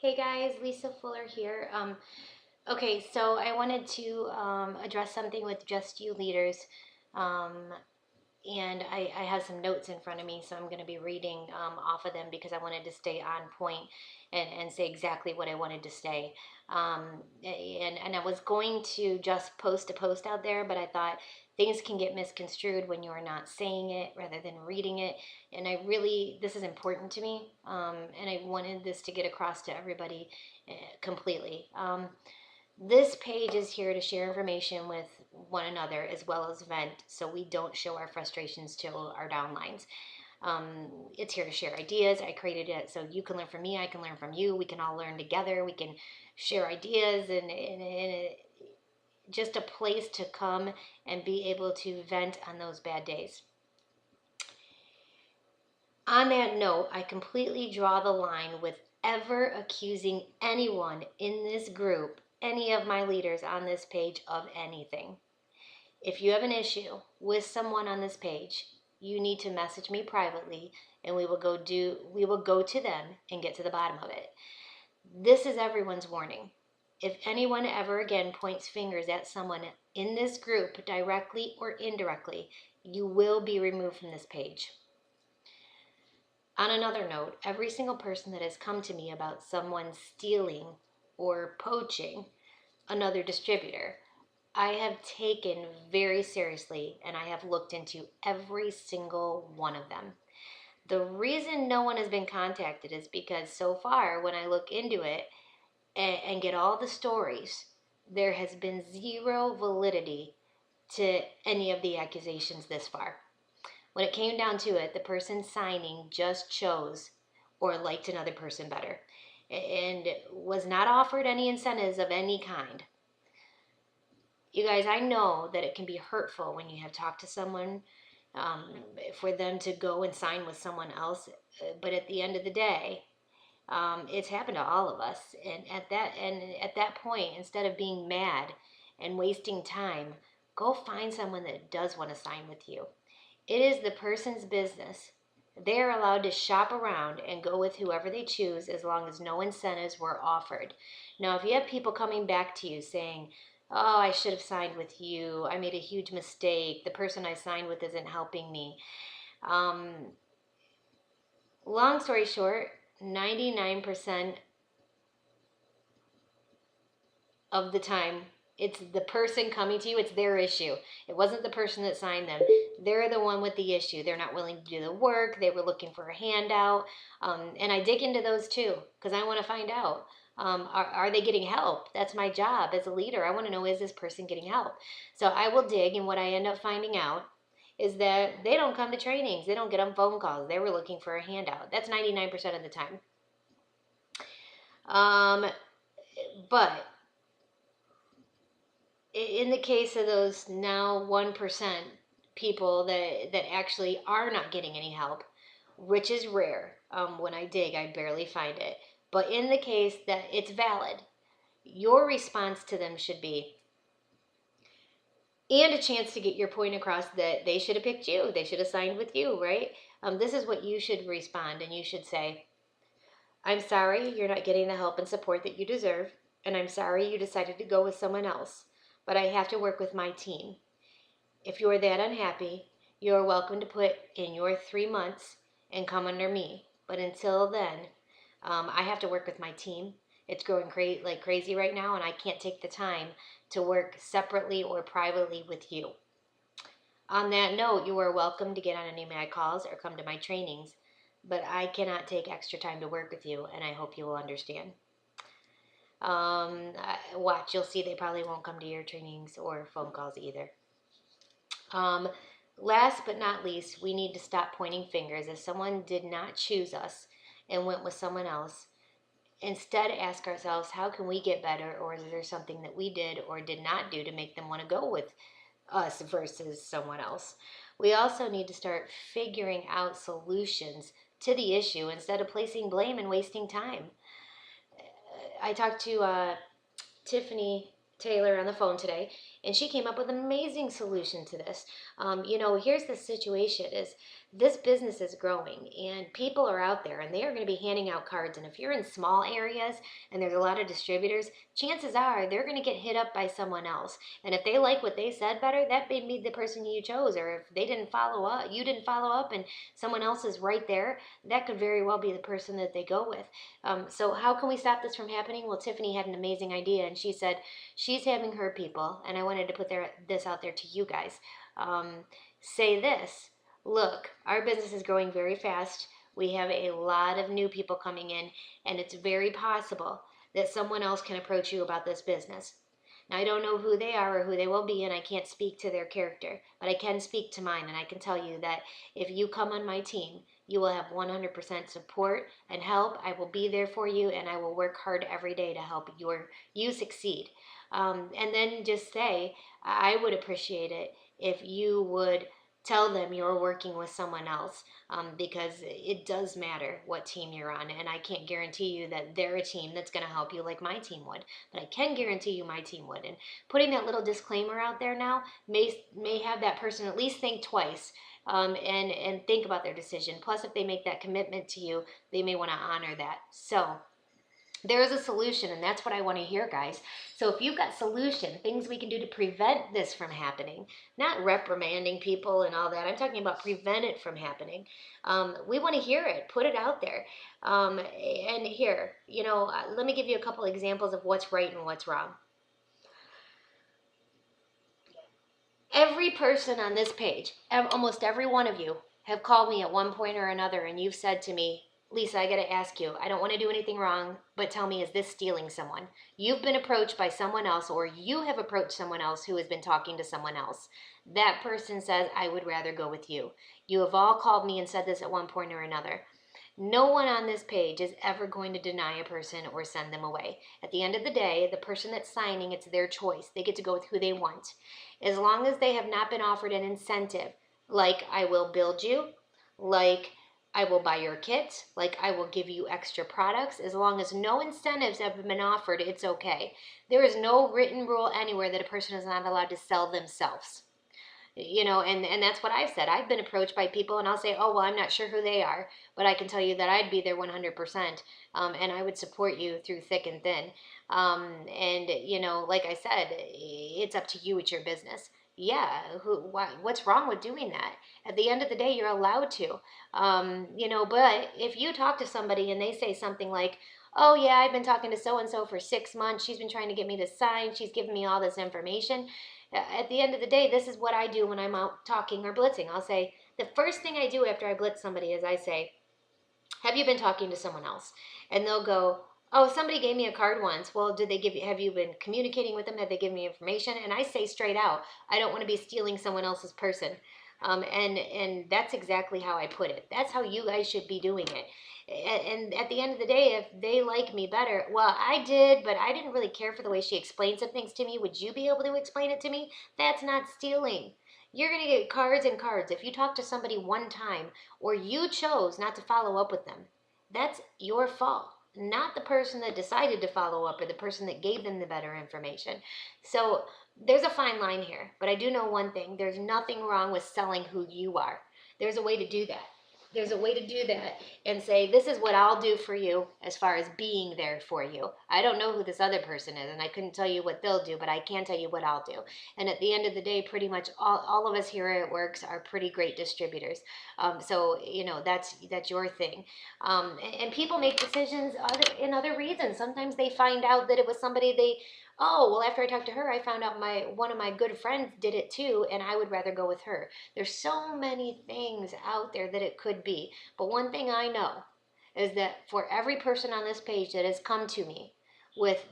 Hey guys, Lisa Fuller here. Okay, so I wanted to address something with Just You leaders. Um, and I have some notes in front of me, so I'm going to be reading off of them because I wanted to stay on point and say exactly what I wanted to say. And I was going to just post a post out there, but I thought things can get misconstrued when you are not saying it rather than reading it. And this is important to me, and I wanted this to get across to everybody completely. This page is here to share information with one another as well as vent so we don't show our frustrations to our downlines. It's here to share ideas. I created it so you can learn from me, I can learn from you, we can all learn together, we can share ideas and just a place to come and be able to vent on those bad days. On that note, I completely draw the line with ever accusing anyone in this group, any of my leaders on this page, of anything. If you have an issue with someone on this page, you need to message me privately and we will go to them and get to the bottom of it. This is everyone's warning. If anyone ever again points fingers at someone in this group directly or indirectly, you will be removed from this page. On another note, every single person that has come to me about someone stealing or poaching another distributor, I have taken very seriously and I have looked into every single one of them. The reason no one has been contacted is because so far, when I look into it and get all the stories, there has been zero validity to any of the accusations this far. When it came down to it, the person signing just chose or liked another person better and was not offered any incentives of any kind. You guys, I know that it can be hurtful when you have talked to someone for them to go and sign with someone else. But at the end of the day, it's happened to all of us. And at that point, instead of being mad and wasting time, go find someone that does want to sign with you. It is the person's business. They are allowed to shop around and go with whoever they choose as long as no incentives were offered. Now, if you have people coming back to you saying, "Oh, I should have signed with you. I made a huge mistake. The person I signed with isn't helping me." Um, Long story short, 99% of the time, it's the person coming to you, it's their issue. It wasn't the person that signed them. They're the one with the issue. They're not willing to do the work. They were looking for a handout. And I dig into those too, because I want to find out. Are they getting help? That's my job as a leader. I want to know, is this person getting help? So I will dig, and what I end up finding out is that they don't come to trainings. They don't get on phone calls. They were looking for a handout. That's 99% of the time. Um, but in the case of those now 1% people that actually are not getting any help, which is rare, when I dig, I barely find it. But in the case that it's valid, your response to them should be, and a chance to get your point across that they should have picked you, they should have signed with you, right? This is what you should respond, and you should say, "I'm sorry you're not getting the help and support that you deserve, and I'm sorry you decided to go with someone else, but I have to work with my team. If you are that unhappy, you are welcome to put in your 3 months and come under me. But until then, I have to work with my team. It's growing like crazy right now, and I can't take the time to work separately or privately with you. On that note, you are welcome to get on any of my calls or come to my trainings, but I cannot take extra time to work with you, and I hope you will understand." Watch, you'll see they probably won't come to your trainings or phone calls either. Um, Last but not least, we need to stop pointing fingers. If someone did not choose us and went with someone else, instead ask ourselves, how can we get better? Or is there something that we did or did not do to make them want to go with us versus someone else? We also need to start figuring out solutions to the issue instead of placing blame and wasting time. I talked to Tiffany Taylor on the phone today, and she came up with an amazing solution to this. Here's the situation: is this business is growing and people are out there and they are going to be handing out cards. And if you're in small areas and there's a lot of distributors, chances are they're going to get hit up by someone else. And if they like what they said better, that may be the person you chose. Or if they didn't follow up, you didn't follow up, and someone else is right there, that could very well be the person that they go with. So how can we stop this from happening? Well, Tiffany had an amazing idea, and she said she's having her people, and I wanted to put this out there to you guys. Say this: look, our business is growing very fast. We have a lot of new people coming in, and it's very possible that someone else can approach you about this business. Now, I don't know who they are or who they will be, and I can't speak to their character, but I can speak to mine, and I can tell you that if you come on my team, you will have 100% support and help. I will be there for you, and I will work hard every day to help you succeed. And then just say, I would appreciate it if you would tell them you're working with someone else, because it does matter what team you're on. And I can't guarantee you that they're a team that's going to help you like my team would, but I can guarantee you my team would. And putting that little disclaimer out there now may have that person at least think twice, and think about their decision. Plus, if they make that commitment to you, they may want to honor that. So there is a solution, and that's what I want to hear, guys. So if you've got solution, things we can do to prevent this from happening, not reprimanding people and all that, I'm talking about prevent it from happening. We want to hear it. Put it out there. And here, let me give you a couple examples of what's right and what's wrong. Every person on this page, almost every one of you, have called me at one point or another, and you've said to me, Lisa, I got to ask you, I don't want to do anything wrong, but tell me, is this stealing someone? You've been approached by someone else, or you have approached someone else who has been talking to someone else. That person says, I would rather go with you. You have all called me and said this at one point or another. No one on this page is ever going to deny a person or send them away. At the end of the day, the person that's signing, it's their choice. They get to go with who they want. As long as they have not been offered an incentive, like I will build you, like I will buy your kit, like I will give you extra products, as long as no incentives have been offered, it's okay. There is no written rule anywhere that a person is not allowed to sell themselves. And that's what I've said. I've been approached by people, and I'll say, oh, well, I'm not sure who they are, but I can tell you that I'd be there 100%, and I would support you through thick and thin. And like I said, it's up to you. It's your business. Yeah, what's wrong with doing that? At the end of the day, you're allowed to. But if you talk to somebody and they say something like, oh, yeah, I've been talking to so-and-so for 6 months. She's been trying to get me to sign. She's given me all this information. At the end of the day, this is what I do when I'm out talking or blitzing. I'll say, the first thing I do after I blitz somebody is I say, have you been talking to someone else? And they'll go, oh, somebody gave me a card once. Well, have you been communicating with them? Have they given me information? And I say straight out, I don't want to be stealing someone else's person. And that's exactly how I put it. That's how you guys should be doing it. And at the end of the day, if they like me better, well, I did, but I didn't really care for the way she explained some things to me. Would you be able to explain it to me? That's not stealing. You're going to get cards and cards. If you talk to somebody one time, or you chose not to follow up with them, that's your fault, not the person that decided to follow up or the person that gave them the better information. So there's a fine line here, but I do know one thing. There's nothing wrong with selling who you are. There's a way to do that. There's a way to do that and say, this is what I'll do for you as far as being there for you. I don't know who this other person is, and I couldn't tell you what they'll do, but I can tell you what I'll do. And at the end of the day, pretty much all of us here at Works are pretty great distributors. So, that's your thing. And people make decisions in other reasons. Sometimes they find out that it was somebody oh, well, after I talked to her, I found out one of my good friends did it too, and I would rather go with her. There's so many things out there that it could be. But one thing I know is that for every person on this page that has come to me with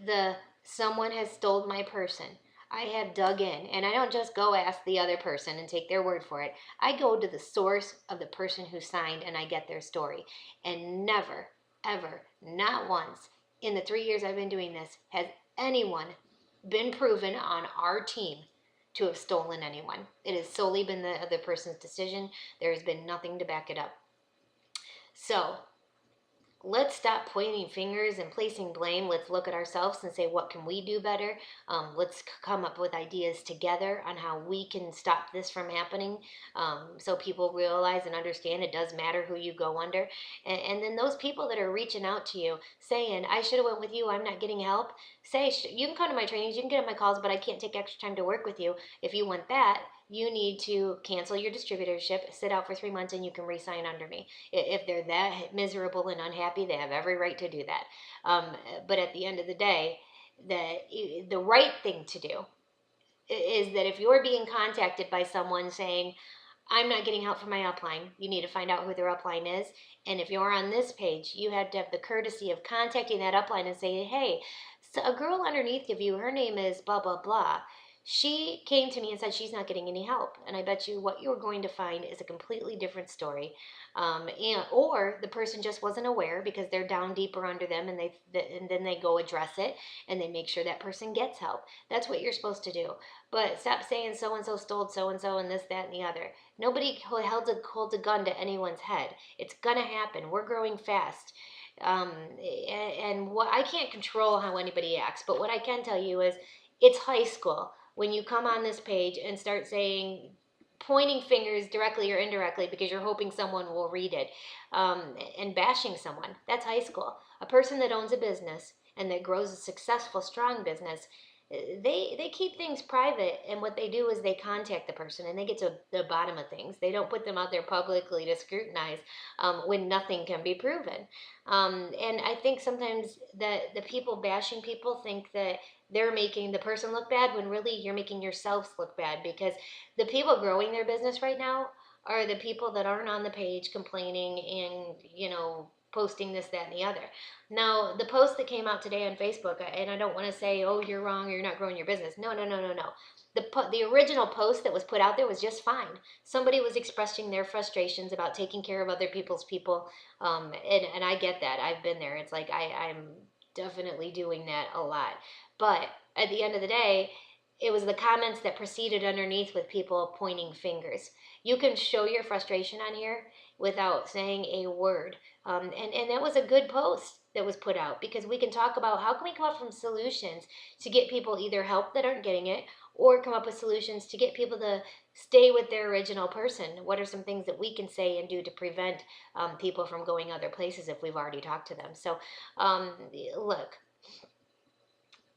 someone has stole my person, I have dug in, and I don't just go ask the other person and take their word for it. I go to the source of the person who signed, and I get their story. And never, ever, not once, in the 3 years I've been doing this, has anyone been proven on our team to have stolen anyone. It has solely been the other person's decision. There has been nothing to back it up. So let's stop pointing fingers and placing blame. Let's look at ourselves and say, what can we do better? Let's come up with ideas together on how we can stop this from happening, so people realize and understand it does matter who you go under. And then those people that are reaching out to you saying, I should have went with you, I'm not getting help, say, you can come to my trainings, you can get on my calls, but I can't take extra time to work with you. If you want that, you need to cancel your distributorship, sit out for 3 months, and you can re-sign under me. If they're that miserable and unhappy, they have every right to do that. But at the end of the day, the right thing to do is that if you're being contacted by someone saying, I'm not getting help from my upline, you need to find out who their upline is. And if you're on this page, you have to have the courtesy of contacting that upline and saying, hey, so a girl underneath of you, her name is blah, blah, blah. She came to me and said she's not getting any help. And I bet you what you're going to find is a completely different story. Or the person just wasn't aware because they're down deeper under them, and then they go address it and they make sure that person gets help. That's what you're supposed to do. But stop saying so-and-so stole so-and-so and this, that, and the other. Nobody holds a gun to anyone's head. It's going to happen. We're growing fast. And what I can't control how anybody acts, but what I can tell you is it's high school. When you come on this page and start saying, pointing fingers directly or indirectly because you're hoping someone will read it, and bashing someone, that's high school. A person that owns a business and that grows a successful, strong business, they keep things private, and what they do is they contact the person and they get to the bottom of things. They don't put them out there publicly to scrutinize, when nothing can be proven. And I think sometimes that the people bashing people think that they're making the person look bad when really you're making yourselves look bad, because the people growing their business right now are the people that aren't on the page complaining and, posting this, that, and the other. Now, the post that came out today on Facebook, and I don't want to say, oh, you're wrong, you're not growing your business. No, no, no, no, no. The original post that was put out there was just fine. Somebody was expressing their frustrations about taking care of other people's people, and I get that. I've been there. It's like I'm definitely doing that a lot. But at the end of the day, it was the comments that proceeded underneath with people pointing fingers. You can show your frustration on here without saying a word. And that was a good post that was put out, because we can talk about how can we come up with solutions to get people either help that aren't getting it, or come up with solutions to get people to stay with their original person. What are some things that we can say and do to prevent people from going other places if we've already talked to them? So look,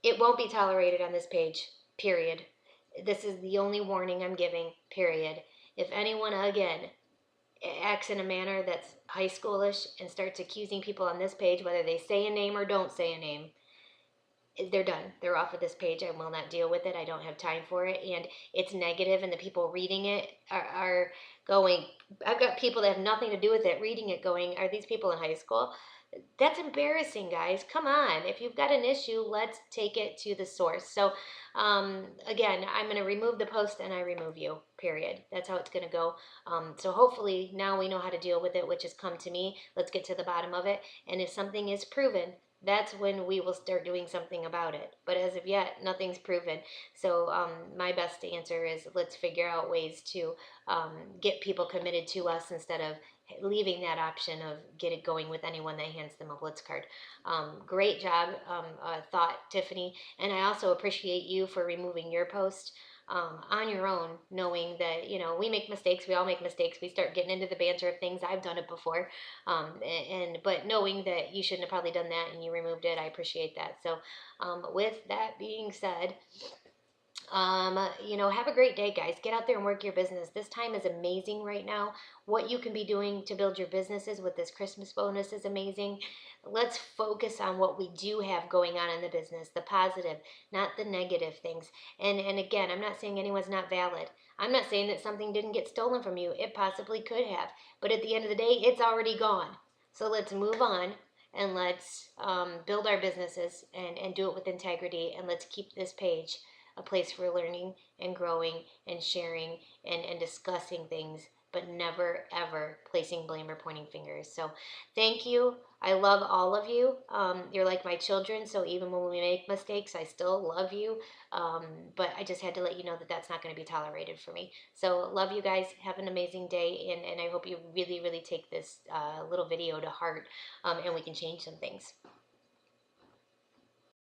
it won't be tolerated on this page, period. This is the only warning I'm giving, period. If anyone, again, acts in a manner that's high schoolish and starts accusing people on this page, whether they say a name or don't say a name, they're done. They're off of this page. I will not deal with it. I don't have time for it. And it's negative, and the people reading it are going, I've got people that have nothing to do with it reading it going, are these people in high school? That's embarrassing, guys. Come on. If you've got an issue, let's take it to the source. So, again, I'm going to remove the post and I remove you, period. That's how it's going to go. So hopefully now we know how to deal with it, which has come to me. Let's get to the bottom of it. And if something is proven, that's when we will start doing something about it. But as of yet, nothing's proven. So my best answer is let's figure out ways to get people committed to us instead of leaving that option of get it going with anyone that hands them a Blitz card. Great job, thought, Tiffany. And I also appreciate you for removing your post on your own, knowing that, we make mistakes. We all make mistakes. We start getting into the banter of things. I've done it before. But knowing that you shouldn't have probably done that and you removed it, I appreciate that. So with that being said, have a great day, guys. Get out there and work your business. This time is amazing right now. What you can be doing to build your businesses with this Christmas bonus is amazing. Let's focus on what we do have going on in the business, the positive, not the negative things. And again, I'm not saying anyone's not valid. I'm not saying that something didn't get stolen from you. It possibly could have. But at the end of the day, it's already gone. So let's move on and let's build our businesses and do it with integrity. And let's keep this page a place for learning and growing and sharing and discussing things but never ever placing blame or pointing fingers. So thank you. I love all of you. You're like my children, so even when we make mistakes, I still love you. But I just had to let you know that that's not going to be tolerated for me. So love you guys. Have an amazing day, and I hope you really, really take this little video to heart, and we can change some things.